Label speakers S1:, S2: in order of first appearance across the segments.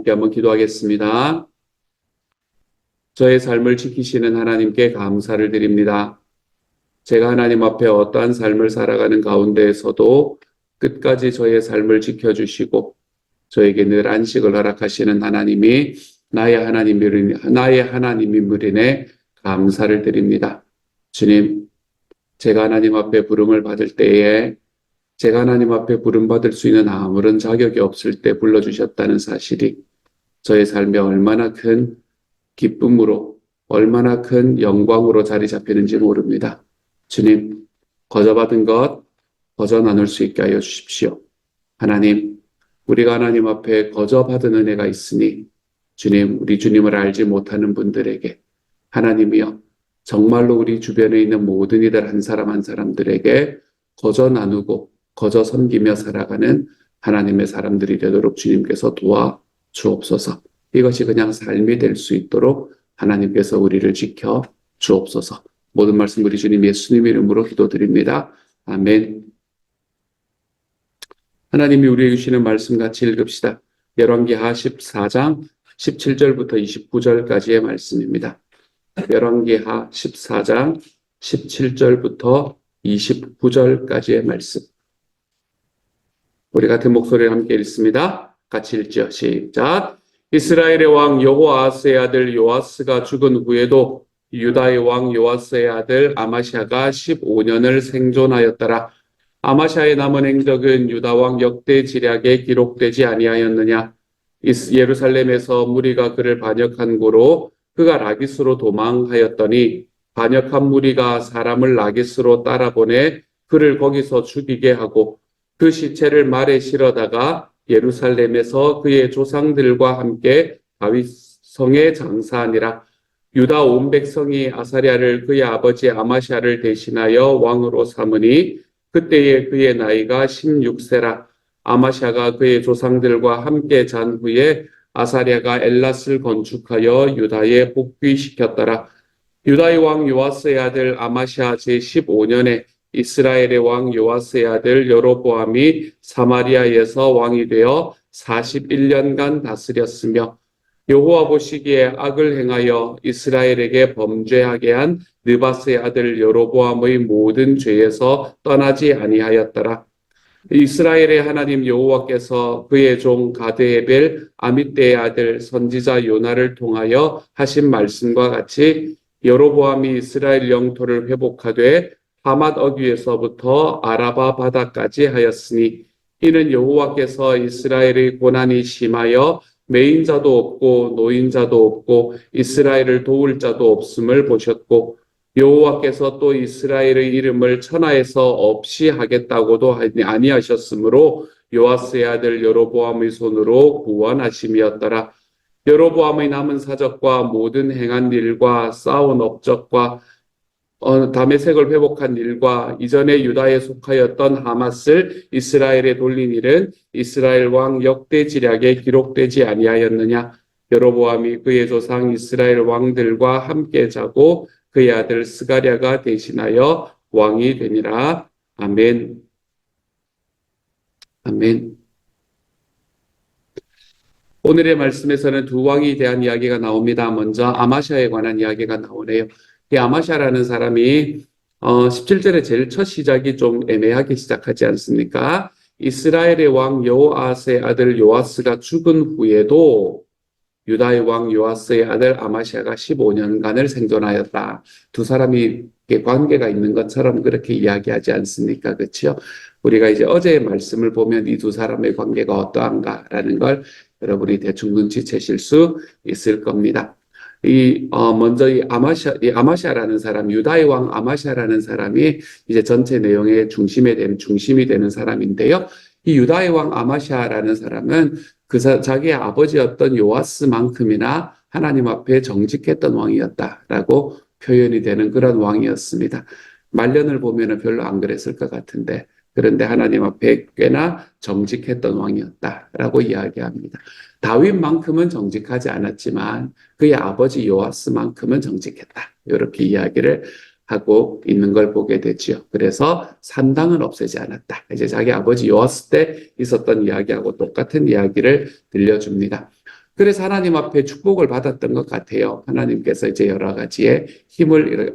S1: 함께 한번 기도하겠습니다. 저의 삶을 지키시는 하나님께 감사를 드립니다. 제가 하나님 앞에 어떠한 삶을 살아가는 가운데에서도 끝까지 저의 삶을 지켜주시고 저에게 늘 안식을 허락하시는 하나님이 나의 하나님임으리네 감사를 드립니다. 주님, 제가 하나님 앞에 부름을 받을 때에 제가 하나님 앞에 부름받을 수 있는 아무런 자격이 없을 때 불러주셨다는 사실이 저의 삶에 얼마나 큰 기쁨으로 얼마나 큰 영광으로 자리 잡히는지 모릅니다. 주님, 거저받은 것 거저 나눌 수 있게 하여 주십시오. 하나님, 우리가 하나님 앞에 거저받은 은혜가 있으니 주님, 우리 주님을 알지 못하는 분들에게 하나님이여 정말로 우리 주변에 있는 모든 이들 한 사람 한 사람들에게 거저 나누고 거저 섬기며 살아가는 하나님의 사람들이 되도록 주님께서 도와 주옵소서. 이것이 그냥 삶이 될 수 있도록 하나님께서 우리를 지켜 주옵소서. 모든 말씀 우리 주님 예수님 이름으로 기도드립니다. 아멘. 하나님이 우리에게 주시는 말씀 같이 읽읍시다. 열왕기하 14장 17절부터 29절까지의 말씀입니다. 열왕기하 14장 17절부터 29절까지의 말씀. 우리 같은 목소리를 함께 읽습니다. 같이 읽죠. 시작. 이스라엘의 왕 여호아스의 아들 요아스가 죽은 후에도 유다의 왕 요아스의 아들 아마샤가 15년을 생존하였더라. 아마샤의 남은 행적은 유다 왕 역대 지략에 기록되지 아니하였느냐. 예루살렘에서 무리가 그를 반역한 고로 그가 라기스로 도망하였더니 반역한 무리가 사람을 라기스로 따라보내 그를 거기서 죽이게 하고 그 시체를 말에 실어다가 예루살렘에서 그의 조상들과 함께 다윗성에 장사하니라. 유다 온 백성이 아사랴를 그의 아버지 아마샤를 대신하여 왕으로 삼으니 그때에 그의 나이가 16세라. 아마샤가 그의 조상들과 함께 잔 후에 아사랴가 엘랏을 건축하여 유다에 복귀시켰더라. 유다의 왕 요아스의 아들 아마샤 제15년에 이스라엘의 왕 요아스의 아들 여로보암이 사마리아에서 왕이 되어 41년간 다스렸으며 여호와 보시기에 악을 행하여 이스라엘에게 범죄하게 한 느바스의 아들 여로보암의 모든 죄에서 떠나지 아니하였더라. 이스라엘의 하나님 여호와께서 그의 종 가드에벨 아mit대의 아들 선지자 요나를 통하여 하신 말씀과 같이 여로보암이 이스라엘 영토를 회복하되 하맛 어귀에서부터 아라바 바다까지 하였으니 이는 여호와께서 이스라엘의 고난이 심하여 매인자도 없고 노인자도 없고 이스라엘을 도울 자도 없음을 보셨고 여호와께서 또 이스라엘의 이름을 천하에서 없이 하겠다고도 아니하셨으므로 요아스의 아들 여로보암의 손으로 구원하심이었더라. 여로보암의 남은 사적과 모든 행한 일과 쌓은 업적과 다메섹을 회복한 일과 이전에 유다에 속하였던 하맛을 이스라엘에 돌린 일은 이스라엘 왕 역대 지략에 기록되지 아니하였느냐. 여로보암이 그의 조상 이스라엘 왕들과 함께 자고 그의 아들 스가랴가 대신하여 왕이 되니라. 아멘. 아멘. 오늘의 말씀에서는 두 왕에 대한 이야기가 나옵니다. 먼저 아마샤에 관한 이야기가 나오네요. 이 아마샤라는 사람이 17절에 제일 첫 시작이 좀 애매하게 시작하지 않습니까? 이스라엘의 왕 여호아스의 아들 요아스가 죽은 후에도 유다의 왕 요아스의 아들 아마샤가 15년간을 생존하였다. 두 사람이 관계가 있는 것처럼 그렇게 이야기하지 않습니까? 그렇죠? 우리가 이제 어제의 말씀을 보면 이 두 사람의 관계가 어떠한가라는 걸 여러분이 대충 눈치채실 수 있을 겁니다. 먼저 이 아마샤라는 사람, 유다의 왕 아마샤라는 사람이 이제 전체 내용의 중심이 되는 사람인데요. 이 유다의 왕 아마샤라는 사람은 자기의 아버지였던 요아스만큼이나 하나님 앞에 정직했던 왕이었다라고 표현이 되는 그런 왕이었습니다. 말년을 보면은 별로 안 그랬을 것 같은데, 그런데 하나님 앞에 꽤나 정직했던 왕이었다라고 이야기합니다. 다윗만큼은 정직하지 않았지만 그의 아버지 요아스만큼은 정직했다. 이렇게 이야기를 하고 있는 걸 보게 되죠. 그래서 산당은 없애지 않았다. 이제 자기 아버지 요아스 때 있었던 이야기하고 똑같은 이야기를 들려줍니다. 그래서 하나님 앞에 축복을 받았던 것 같아요. 하나님께서 이제 여러 가지의 힘을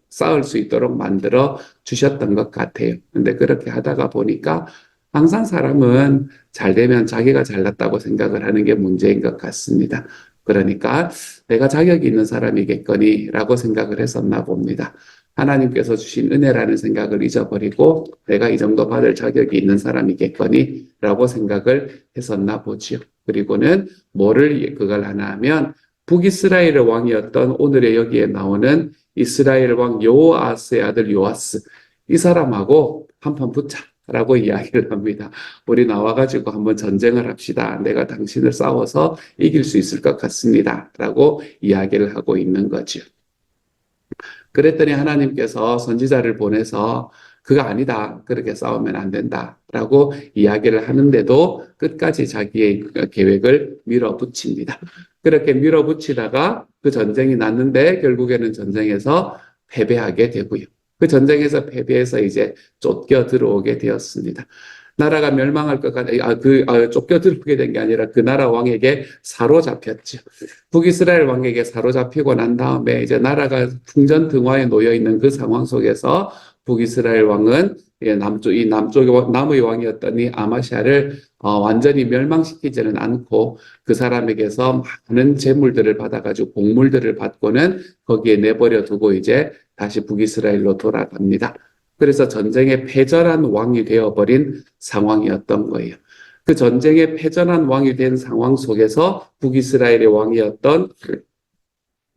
S1: 쌓을 수 있도록 만들어 주셨던 것 같아요. 근데 그렇게 하다가 보니까 항상 사람은 잘 되면 자기가 잘났다고 생각을 하는 게 문제인 것 같습니다. 그러니까 내가 자격이 있는 사람이겠거니라고 생각을 했었나 봅니다. 하나님께서 주신 은혜라는 생각을 잊어버리고 내가 이 정도 받을 자격이 있는 사람이겠거니라고 생각을 했었나 보지요. 그리고는 뭐를 그걸 하나 하면 북이스라엘의 왕이었던 오늘의 여기에 나오는 이스라엘 왕 여호아스의 아들 요아스 이 사람하고 한판 붙자라고 이야기를 합니다. 우리 나와가지고 한번 전쟁을 합시다. 내가 당신을 싸워서 이길 수 있을 것 같습니다. 라고 이야기를 하고 있는 거죠. 그랬더니 하나님께서 선지자를 보내서 그거 아니다. 그렇게 싸우면 안 된다. 라고 이야기를 하는데도 끝까지 자기의 계획을 밀어붙입니다. 그렇게 밀어붙이다가 그 전쟁이 났는데 결국에는 전쟁에서 패배하게 되고요. 그 전쟁에서 패배해서 이제 쫓겨 들어오게 되었습니다. 나라가 멸망할 것 같아. 쫓겨 들어오게 된 게 아니라 그 나라 왕에게 사로잡혔죠. 북이스라엘 왕에게 사로잡히고 난 다음에 이제 나라가 풍전등화에 놓여 있는 그 상황 속에서 북이스라엘 왕은 남의 왕이었던 이 아마샤를 완전히 멸망시키지는 않고 그 사람에게서 많은 재물들을 받아가지고 곡물들을 받고는 거기에 내버려 두고 이제 다시 북이스라엘로 돌아갑니다. 그래서 전쟁에 패전한 왕이 되어버린 상황이었던 거예요. 그 전쟁에 패전한 왕이 된 상황 속에서 북이스라엘의 왕이었던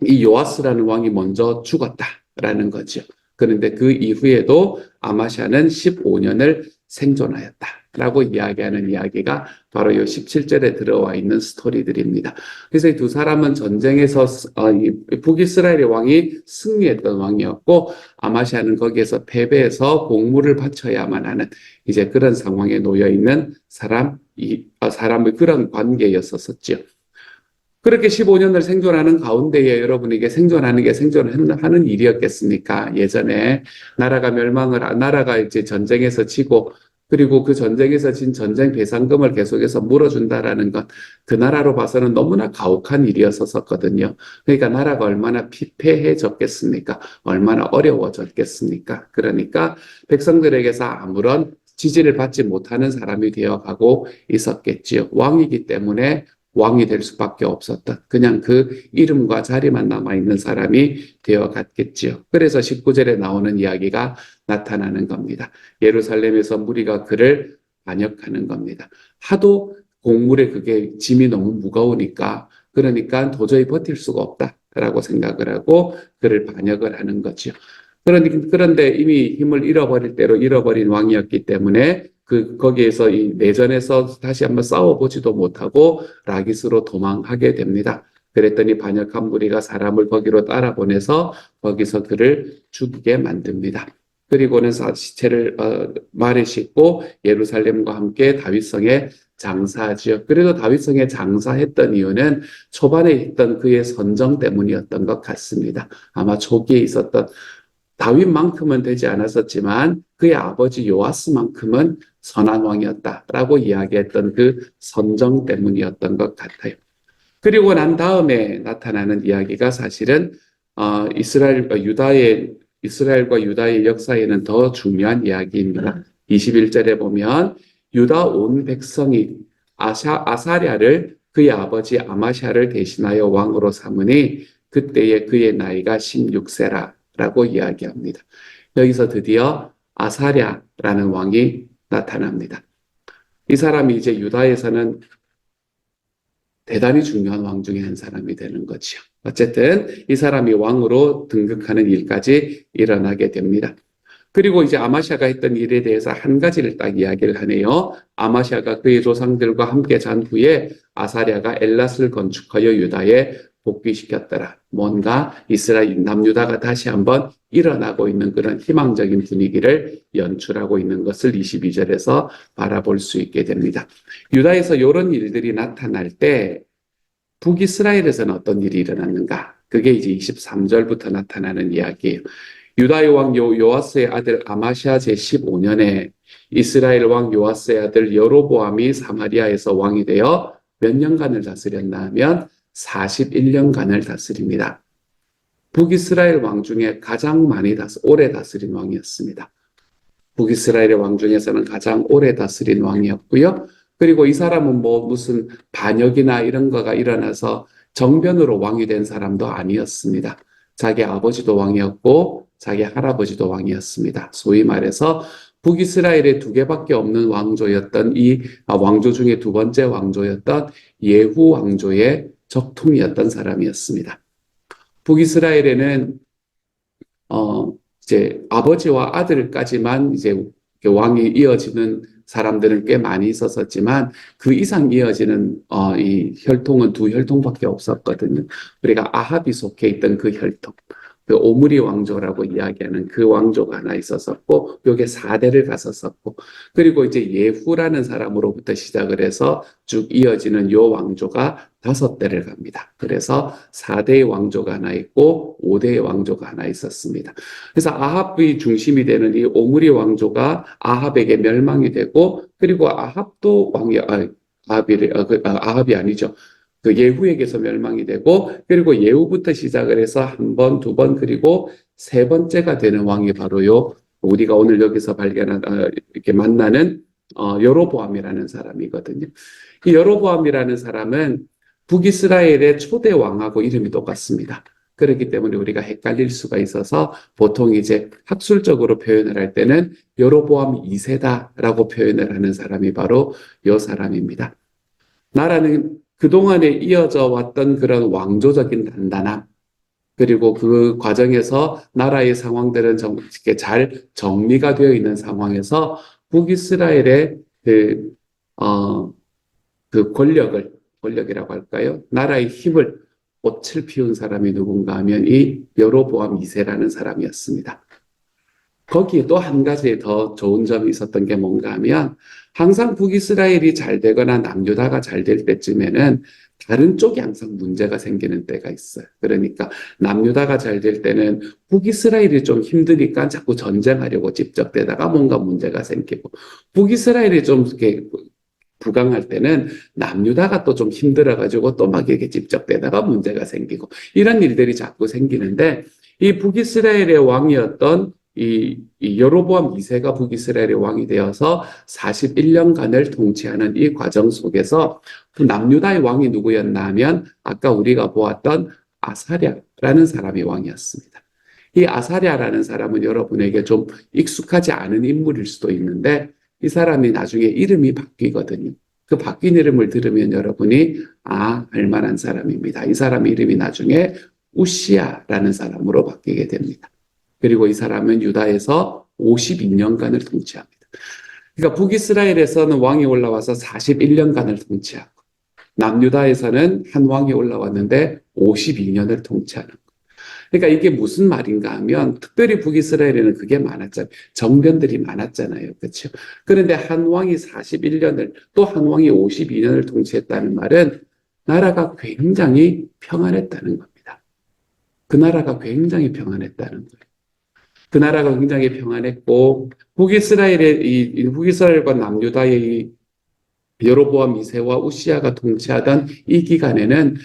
S1: 이 요아스라는 왕이 먼저 죽었다라는 거죠. 그런데 그 이후에도 아마샤는 15년을 생존하였다라고 이야기하는 이야기가 바로 이 17절에 들어와 있는 스토리들입니다. 그래서 이 두 사람은 전쟁에서 북이스라엘의 왕이 승리했던 왕이었고 아마샤는 거기에서 패배해서 공물을 바쳐야만 하는 이제 그런 상황에 놓여 있는 사람의 그런 관계였었죠. 그렇게 15년을 생존하는 가운데에 여러분에게 생존하는 게 생존하는 일이었겠습니까? 예전에 나라가 이제 전쟁에서 지고 그리고 그 전쟁에서 진 전쟁 배상금을 계속해서 물어준다라는 것, 그 나라로 봐서는 너무나 가혹한 일이었었거든요. 그러니까 나라가 얼마나 피폐해졌겠습니까? 얼마나 어려워졌겠습니까? 그러니까 백성들에게서 아무런 지지를 받지 못하는 사람이 되어가고 있었겠지요. 왕이기 때문에 왕이 될 수밖에 없었던 그냥 그 이름과 자리만 남아있는 사람이 되어갔겠지요. 그래서 19절에 나오는 이야기가 나타나는 겁니다. 예루살렘에서 무리가 그를 반역하는 겁니다. 하도 곡물에 그게 짐이 너무 무거우니까 그러니까 도저히 버틸 수가 없다라고 생각을 하고 그를 반역을 하는 거죠. 그런데 이미 힘을 잃어버릴 대로 잃어버린 왕이었기 때문에 거기에서 이 내전에서 다시 한번 싸워보지도 못하고 라기스로 도망하게 됩니다. 그랬더니 반역한 무리가 사람을 거기로 따라 보내서 거기서 그를 죽이게 만듭니다. 그리고는 시체를 말에 싣고 예루살렘과 함께 다윗성에 장사하지요. 그래도 다윗성에 장사했던 이유는 초반에 있던 그의 선정 때문이었던 것 같습니다. 아마 초기에 있었던 다윗만큼은 되지 않았었지만 그의 아버지 요아스만큼은 선한 왕이었다라고 이야기했던 그 선정 때문이었던 것 같아요. 그리고 난 다음에 나타나는 이야기가 사실은 이스라엘과 유다의 역사에는 더 중요한 이야기입니다. 21절에 보면 유다 온 백성이 아사랴를 그의 아버지 아마샤를 대신하여 왕으로 삼으니 그때에 그의 나이가 16세라 라고 이야기합니다. 여기서 드디어 아사랴라는 왕이 나타납니다. 이 사람이 이제 유다에서는 대단히 중요한 왕 중에 한 사람이 되는 거죠. 어쨌든 이 사람이 왕으로 등극하는 일까지 일어나게 됩니다. 그리고 이제 아마샤가 했던 일에 대해서 한 가지를 딱 이야기를 하네요. 아마샤가 그의 조상들과 함께 잔 후에 아사랴가 엘랏을 건축하여 유다에 복귀시켰더라. 뭔가 이스라엘 남유다가 다시 한번 일어나고 있는 그런 희망적인 분위기를 연출하고 있는 것을 22절에서 바라볼 수 있게 됩니다. 유다에서 이런 일들이 나타날 때 북이스라엘에서는 어떤 일이 일어났는가? 그게 이제 23절부터 나타나는 이야기예요. 유다의 왕 요아스의 아들 아마샤 제15년에 이스라엘 왕 요아스의 아들 여로보암이 사마리아에서 왕이 되어 몇 년간을 다스렸나 하면 41년간을 다스립니다. 북이스라엘 왕 중에 가장 오래 다스린 왕이었습니다. 북이스라엘의 왕 중에서는 가장 오래 다스린 왕이었고요. 그리고 이 사람은 뭐 무슨 반역이나 이런 거가 일어나서 정변으로 왕이 된 사람도 아니었습니다. 자기 아버지도 왕이었고 자기 할아버지도 왕이었습니다. 소위 말해서 북이스라엘에 두 개밖에 없는 왕조였던 이 왕조 중에 두 번째 왕조였던 예후 왕조의 적통이었던 사람이었습니다. 북이스라엘에는 이제 아버지와 아들까지만 이제 왕이 이어지는 사람들은 꽤 많이 있었지만 그 이상 이어지는 이 혈통은 두 혈통밖에 없었거든요. 우리가 아합이 속해 있던 그 혈통, 그 오므리 왕조라고 이야기하는 그 왕조가 하나 있었었고, 요게 4대를 갔었었고, 그리고 이제 예후라는 사람으로부터 시작을 해서 쭉 이어지는 요 왕조가 5대를 갑니다. 그래서 4대의 왕조가 하나 있고 5대의 왕조가 하나 있었습니다. 그래서 아합의 중심이 되는 이 오므리 왕조가 아합에게 멸망이 되고, 그리고 아합도 아합이 아니죠. 그 예후에게서 멸망이 되고, 그리고 예후부터 시작을 해서 한 번, 두 번, 그리고 세 번째가 되는 왕이 바로요, 우리가 오늘 여기서 이렇게 만나는 여로보암이라는 사람이거든요. 이 여로보암이라는 사람은 북이스라엘의 초대 왕하고 이름이 똑같습니다. 그렇기 때문에 우리가 헷갈릴 수가 있어서 보통 이제 학술적으로 표현을 할 때는 여로보암 2세다라고 표현을 하는 사람이 바로 이 사람입니다. 나라는 그동안에 이어져 왔던 그런 왕조적인 단단함, 그리고 그 과정에서 나라의 상황들은 잘 정리가 되어 있는 상황에서 북이스라엘의 그 권력이라고 할까요? 나라의 힘을 꽃을 피운 사람이 누군가 하면 이 여로보암 2세라는 사람이었습니다. 거기에 또 한 가지 더 좋은 점이 있었던 게 뭔가 하면 항상 북이스라엘이 잘 되거나 남유다가 잘 될 때쯤에는 다른 쪽이 항상 문제가 생기는 때가 있어요. 그러니까 남유다가 잘 될 때는 북이스라엘이 좀 힘드니까 자꾸 전쟁하려고 집적되다가 뭔가 문제가 생기고, 북이스라엘이 좀 이렇게 부강할 때는 남유다가 또 좀 힘들어가지고 또 막 이렇게 집적되다가 문제가 생기고, 이런 일들이 자꾸 생기는데, 이 북이스라엘의 왕이었던 이 여로보암 2세가 북이스라엘의 왕이 되어서 41년간을 통치하는 이 과정 속에서 남유다의 왕이 누구였나 하면 아까 우리가 보았던 아사랴라는 사람이 왕이었습니다. 이 아사랴라는 사람은 여러분에게 좀 익숙하지 않은 인물일 수도 있는데, 이 사람이 나중에 이름이 바뀌거든요. 그 바뀐 이름을 들으면 여러분이 알 만한 사람입니다. 이 사람 이름이 나중에 우시야라는 사람으로 바뀌게 됩니다. 그리고 이 사람은 유다에서 52년간을 통치합니다. 그러니까 북이스라엘에서는 왕이 올라와서 41년간을 통치하고, 남유다에서는 한 왕이 올라왔는데 52년을 통치하는 거예요. 그러니까 이게 무슨 말인가 하면, 특별히 북이스라엘에는 그게 많았잖아요. 정변들이 많았잖아요. 그렇죠? 그런데 한 왕이 41년을, 또 한 왕이 52년을 통치했다는 말은 나라가 굉장히 평안했다는 겁니다. 그 나라가 굉장히 평안했다는 거예요. 그 나라가 굉장히 평안했고, 북이스라엘과 남유다의 이 여로보암 2세와 우시야가 통치하던 이 기간에는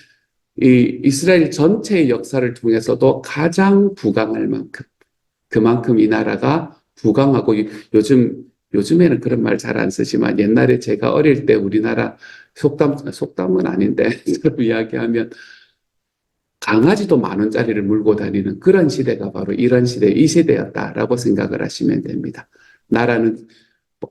S1: 이 이스라엘 전체의 역사를 통해서도 가장 부강할 만큼, 그만큼 이 나라가 부강하고, 요즘에는 그런 말 잘 안 쓰지만 옛날에 제가 어릴 때 우리나라 속담은 아닌데 이야기하면 강아지도 10,000원짜리를 물고 다니는 그런 시대가 바로 이런 시대, 이 시대였다라고 생각을 하시면 됩니다. 나라는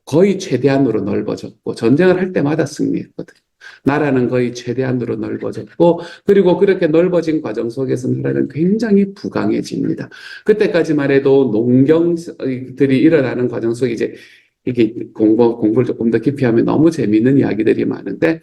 S1: 거의 최대한으로 넓어졌고, 전쟁을 할 때마다 승리했거든요. 나라는 거의 최대한으로 넓어졌고, 그리고 그렇게 넓어진 과정 속에서 나라는 굉장히 부강해집니다. 그때까지만 해도 농경들이 일어나는 과정 속에 이게 공부를 조금 더 깊이 하면 너무 재미있는 이야기들이 많은데,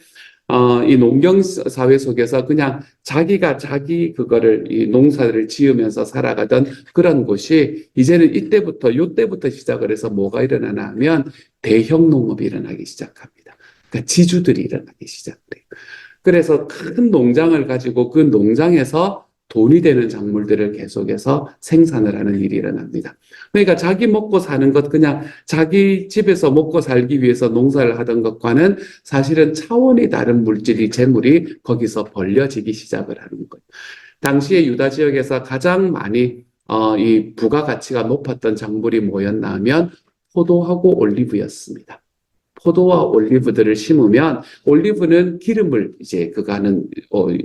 S1: 이 농경 사회 속에서 그냥 자기가 이 농사를 지으면서 살아가던 그런 곳이 이제는 요때부터 시작을 해서 뭐가 일어나나 하면 대형 농업이 일어나기 시작합니다. 그러니까 지주들이 일어나기 시작돼요. 그래서 큰 농장을 가지고 그 농장에서 돈이 되는 작물들을 계속해서 생산을 하는 일이 일어납니다. 그러니까 자기 먹고 사는 것, 그냥 자기 집에서 먹고 살기 위해서 농사를 하던 것과는 사실은 차원이 다른 물질이, 재물이 거기서 벌려지기 시작을 하는 거예요. 당시에 유다 지역에서 가장 많이 이 부가가치가 높았던 작물이 뭐였나 하면 포도하고 올리브였습니다. 포도와 올리브들을 심으면 올리브는 기름을 이제 그가는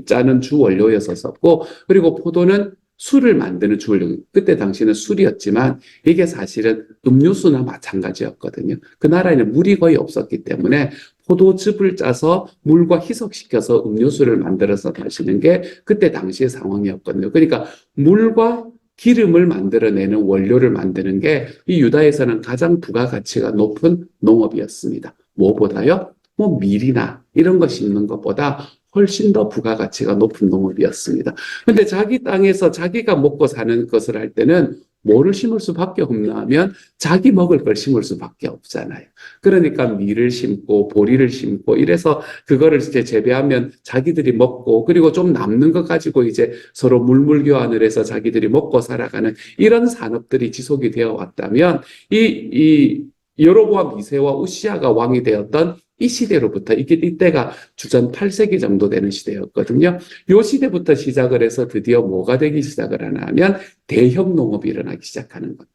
S1: 짜는 주 원료였었고, 그리고 포도는 술을 만드는 주 원료. 그때 당시는 술이었지만 이게 사실은 음료수나 마찬가지였거든요. 그 나라에는 물이 거의 없었기 때문에 포도즙을 짜서 물과 희석시켜서 음료수를 만들어서 마시는 게 그때 당시의 상황이었거든요. 그러니까 물과 기름을 만들어내는 원료를 만드는 게 이 유다에서는 가장 부가가치가 높은 농업이었습니다. 뭐보다요? 뭐 밀이나 이런 거 심는 것보다 훨씬 더 부가가치가 높은 농업이었습니다. 근데 자기 땅에서 자기가 먹고 사는 것을 할 때는 뭐를 심을 수밖에 없나 하면 자기 먹을 걸 심을 수밖에 없잖아요. 그러니까 밀을 심고 보리를 심고 이래서 그거를 이제 재배하면 자기들이 먹고, 그리고 좀 남는 거 가지고 이제 서로 물물 교환을 해서 자기들이 먹고 살아가는 이런 산업들이 지속이 되어 왔다면 이 여로보암 2세와 우시아가 왕이 되었던 이 시대로부터, 이때가 주전 8세기 정도 되는 시대였거든요. 이 시대부터 시작을 해서 드디어 뭐가 되기 시작을 하나 하면 대형 농업이 일어나기 시작하는 겁니다.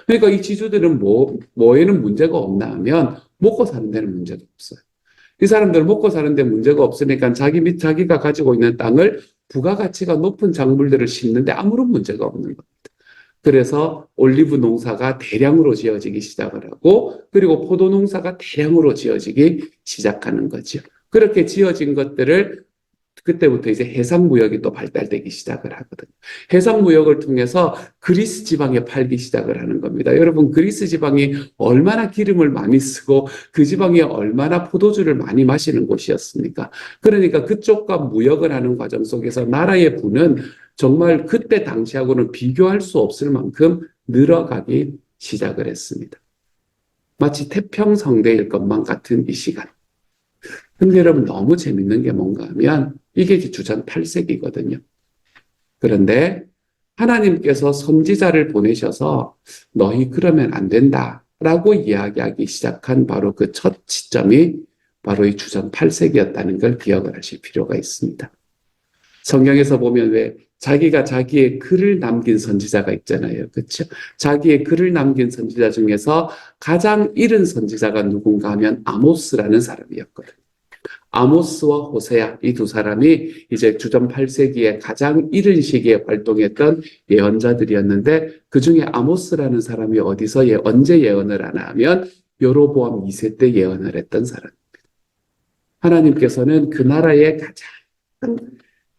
S1: 그러니까 이 지주들은 뭐에는 문제가 없나 하면 먹고 사는 데는 문제가 없어요. 이 사람들은 먹고 사는 데 문제가 없으니까 자기가 가지고 있는 땅을 부가가치가 높은 작물들을 심는데 아무런 문제가 없는 겁니다. 그래서 올리브 농사가 대량으로 지어지기 시작을 하고, 그리고 포도 농사가 대량으로 지어지기 시작하는 거죠. 그렇게 지어진 것들을 그때부터 이제 해상무역이 또 발달되기 시작을 하거든요. 해상무역을 통해서 그리스 지방에 팔기 시작을 하는 겁니다. 여러분, 그리스 지방이 얼마나 기름을 많이 쓰고 그 지방이 얼마나 포도주를 많이 마시는 곳이었습니까? 그러니까 그쪽과 무역을 하는 과정 속에서 나라의 부는 정말 그때 당시하고는 비교할 수 없을 만큼 늘어가기 시작을 했습니다. 마치 태평성대일 것만 같은 이 시간. 근데 여러분, 너무 재밌는 게 뭔가 하면 이게 주전 8세기거든요. 그런데 하나님께서 선지자를 보내셔서 너희 그러면 안 된다라고 이야기하기 시작한 바로 그 첫 시점이 바로 이 주전 8세기였다는 걸 기억을 하실 필요가 있습니다. 성경에서 보면 왜 자기가 자기의 글을 남긴 선지자가 있잖아요. 그렇죠? 자기의 글을 남긴 선지자 중에서 가장 이른 선지자가 누군가 하면 아모스라는 사람이었거든요. 아모스와 호세아, 이 두 사람이 이제 주전 8세기에 가장 이른 시기에 활동했던 예언자들이었는데, 그 중에 아모스라는 사람이 어디서 언제 예언을 하나 하면 여로보암 2세 때 예언을 했던 사람입니다. 하나님께서는 그 나라에 가장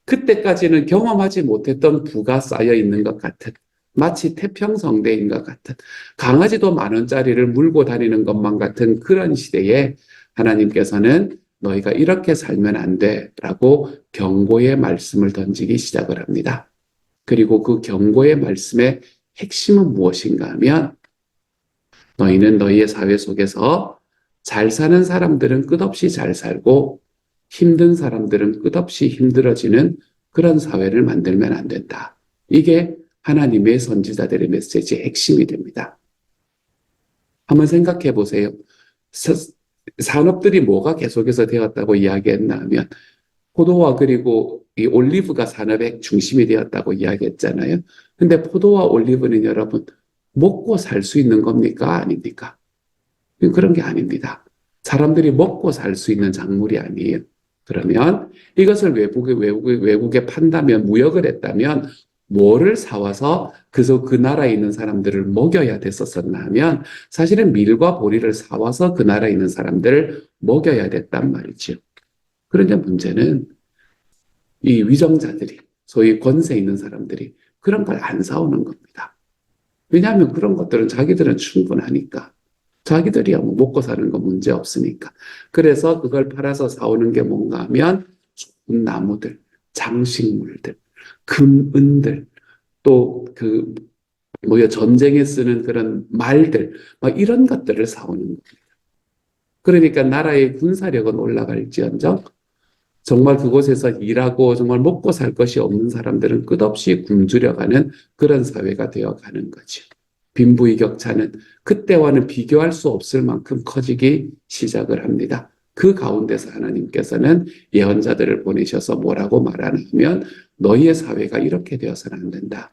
S1: 그때까지는 경험하지 못했던 부가 쌓여 있는 것 같은, 마치 태평성대인 것 같은, 강아지도 10,000원짜리를 물고 다니는 것만 같은 그런 시대에 하나님께서는 너희가 이렇게 살면 안 돼 라고 경고의 말씀을 던지기 시작을 합니다. 그리고 그 경고의 말씀의 핵심은 무엇인가 하면, 너희는 너희의 사회 속에서 잘 사는 사람들은 끝없이 잘 살고 힘든 사람들은 끝없이 힘들어지는 그런 사회를 만들면 안 된다. 이게 하나님의 선지자들의 메시지의 핵심이 됩니다. 한번 생각해 보세요. 산업들이 뭐가 계속해서 되었다고 이야기했나 하면 포도와 그리고 이 올리브가 산업의 중심이 되었다고 이야기했잖아요. 근데 포도와 올리브는 여러분 먹고 살 수 있는 겁니까? 아닙니까? 그런 게 아닙니다. 사람들이 먹고 살 수 있는 작물이 아니에요. 그러면 이것을 외국에 판다면, 무역을 했다면 뭐를 사와서 그 나라에 있는 사람들을 먹여야 됐었었나 하면 사실은 밀과 보리를 사와서 그 나라에 있는 사람들을 먹여야 됐단 말이죠. 그런데 문제는 이 위정자들이, 소위 권세 있는 사람들이 그런 걸 안 사오는 겁니다. 왜냐하면 그런 것들은 자기들은 충분하니까. 자기들이야 뭐 먹고 사는 거 문제 없으니까. 그래서 그걸 팔아서 사오는 게 뭔가 하면 좋은 나무들, 장식물들, 금, 은들, 또 전쟁에 쓰는 그런 말들, 막 이런 것들을 사오는 겁니다. 그러니까 나라의 군사력은 올라갈지언정 정말 그곳에서 일하고 정말 먹고 살 것이 없는 사람들은 끝없이 굶주려가는 그런 사회가 되어가는 거죠. 빈부의격차는 그때와는 비교할 수 없을 만큼 커지기 시작을 합니다. 그 가운데서 하나님께서는 예언자들을 보내셔서 뭐라고 말하냐면 너희의 사회가 이렇게 되어서는 안 된다.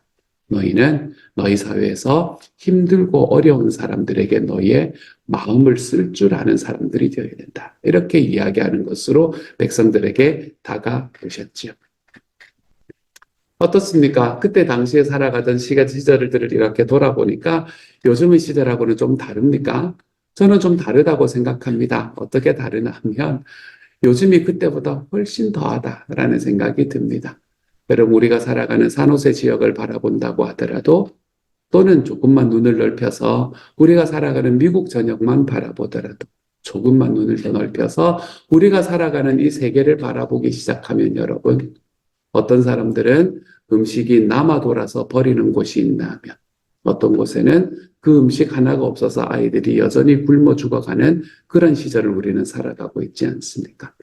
S1: 너희는 너희 사회에서 힘들고 어려운 사람들에게 너희의 마음을 쓸 줄 아는 사람들이 되어야 된다. 이렇게 이야기하는 것으로 백성들에게 다가오셨지요. 어떻습니까? 그때 당시에 살아가던 시절들을 이렇게 돌아보니까 요즘의 시절하고는 좀 다릅니까? 저는 좀 다르다고 생각합니다. 어떻게 다르냐 하면 요즘이 그때보다 훨씬 더하다라는 생각이 듭니다. 여러분, 우리가 살아가는 산호세 지역을 바라본다고 하더라도 또는 조금만 눈을 넓혀서 우리가 살아가는 미국 전역만 바라보더라도 조금만 눈을 더 넓혀서 우리가 살아가는 이 세계를 바라보기 시작하면 여러분, 어떤 사람들은 음식이 남아 돌아서 버리는 곳이 있나 하면 어떤 곳에는 그 음식 하나가 없어서 아이들이 여전히 굶어 죽어가는 그런 시절을 우리는 살아가고 있지 않습니까?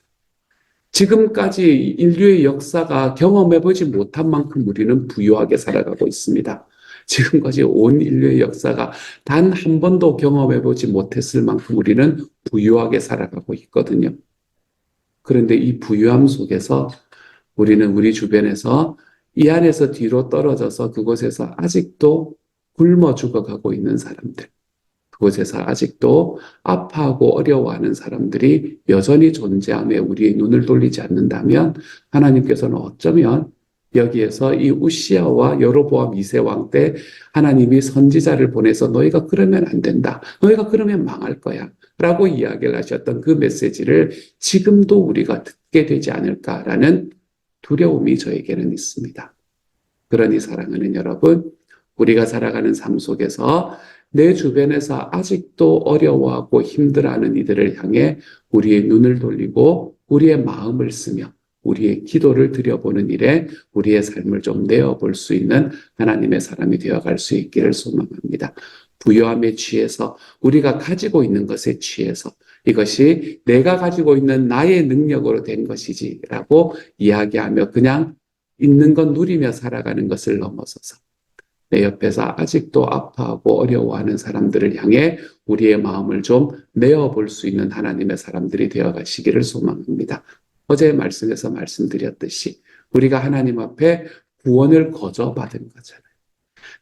S1: 지금까지 인류의 역사가 경험해보지 못한 만큼 우리는 부유하게 살아가고 있습니다. 지금까지 온 인류의 역사가 단 한 번도 경험해보지 못했을 만큼 우리는 부유하게 살아가고 있거든요. 그런데 이 부유함 속에서 우리는 우리 주변에서 이 안에서 뒤로 떨어져서 그곳에서 아직도 굶어 죽어가고 있는 사람들, 그곳에서 아직도 아파하고 어려워하는 사람들이 여전히 존재함에 우리의 눈을 돌리지 않는다면 하나님께서는 어쩌면 여기에서 이 우시아와 여로보암 2세 왕 때 하나님이 선지자를 보내서 너희가 그러면 안 된다. 너희가 그러면 망할 거야. 라고 이야기를 하셨던 그 메시지를 지금도 우리가 듣게 되지 않을까라는 두려움이 저에게는 있습니다. 그러니 사랑하는 여러분, 우리가 살아가는 삶 속에서 내 주변에서 아직도 어려워하고 힘들어하는 이들을 향해 우리의 눈을 돌리고 우리의 마음을 쓰며 우리의 기도를 드려보는 일에 우리의 삶을 좀 내어볼 수 있는 하나님의 사람이 되어갈 수 있기를 소망합니다. 부요함에 취해서 우리가 가지고 있는 것에 취해서 이것이 내가 가지고 있는 나의 능력으로 된 것이지라고 이야기하며 그냥 있는 것 누리며 살아가는 것을 넘어서서 내 옆에서 아직도 아파하고 어려워하는 사람들을 향해 우리의 마음을 좀 내어볼 수 있는 하나님의 사람들이 되어가시기를 소망합니다. 어제 말씀에서 말씀드렸듯이 우리가 하나님 앞에 구원을 거저 받은 거잖아요.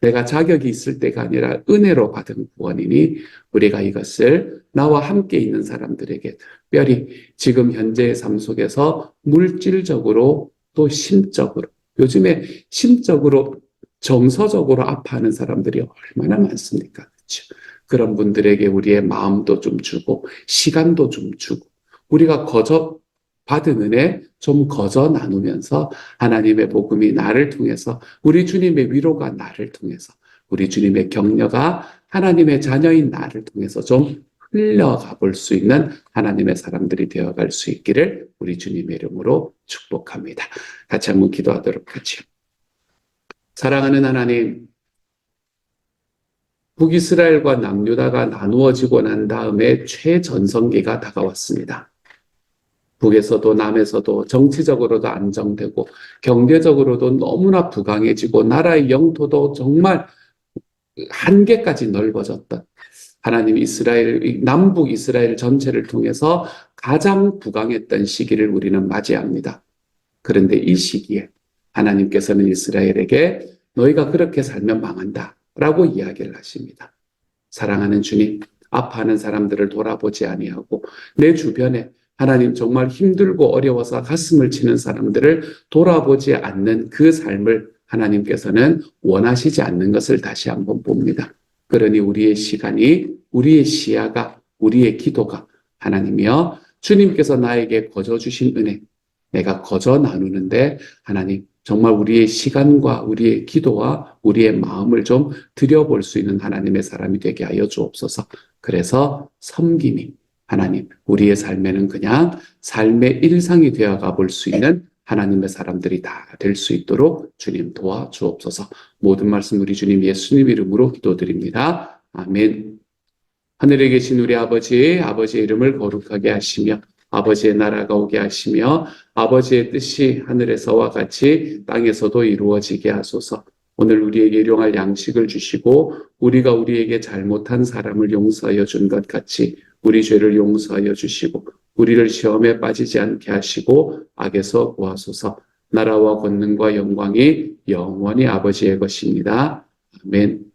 S1: 내가 자격이 있을 때가 아니라 은혜로 받은 구원이니 우리가 이것을 나와 함께 있는 사람들에게 특별히 지금 현재의 삶 속에서 물질적으로 또 심적으로 요즘에 심적으로 정서적으로 아파하는 사람들이 얼마나 많습니까? 그렇죠? 그런 분들에게 우리의 마음도 좀 주고 시간도 좀 주고 우리가 거저 받은 은혜 좀 거저 나누면서 하나님의 복음이 나를 통해서 우리 주님의 위로가 나를 통해서 우리 주님의 격려가 하나님의 자녀인 나를 통해서 좀 흘러가 볼 수 있는 하나님의 사람들이 되어갈 수 있기를 우리 주님의 이름으로 축복합니다. 같이 한번 기도하도록 하죠. 사랑하는 하나님, 북이스라엘과 남유다가 나누어지고 난 다음에 최전성기가 다가왔습니다. 북에서도 남에서도 정치적으로도 안정되고 경제적으로도 너무나 부강해지고 나라의 영토도 정말 한계까지 넓어졌던 하나님 이스라엘, 남북 이스라엘 전체를 통해서 가장 부강했던 시기를 우리는 맞이합니다. 그런데 이 시기에 하나님께서는 이스라엘에게 너희가 그렇게 살면 망한다 라고 이야기를 하십니다. 사랑하는 주님, 아파하는 사람들을 돌아보지 아니하고 내 주변에 하나님 정말 힘들고 어려워서 가슴을 치는 사람들을 돌아보지 않는 그 삶을 하나님께서는 원하시지 않는 것을 다시 한번 봅니다. 그러니 우리의 시간이, 우리의 시야가, 우리의 기도가 하나님이여 주님께서 나에게 거저 주신 은혜, 내가 거저 나누는데 하나님 정말 우리의 시간과 우리의 기도와 우리의 마음을 좀 들여볼 수 있는 하나님의 사람이 되게 하여 주옵소서. 그래서 섬김이 하나님 우리의 삶에는 그냥 삶의 일상이 되어가 볼 수 있는 하나님의 사람들이 다 될 수 있도록 주님 도와주옵소서. 모든 말씀 우리 주님 예수님 이름으로 기도드립니다. 아멘. 하늘에 계신 우리 아버지, 아버지의 이름을 거룩하게 하시며 아버지의 나라가 오게 하시며 아버지의 뜻이 하늘에서와 같이 땅에서도 이루어지게 하소서. 오늘 우리에게 일용할 양식을 주시고 우리가 우리에게 잘못한 사람을 용서하여 준 것 같이 우리 죄를 용서하여 주시고 우리를 시험에 빠지지 않게 하시고 악에서 구하소서. 나라와 권능과 영광이 영원히 아버지의 것입니다. 아멘.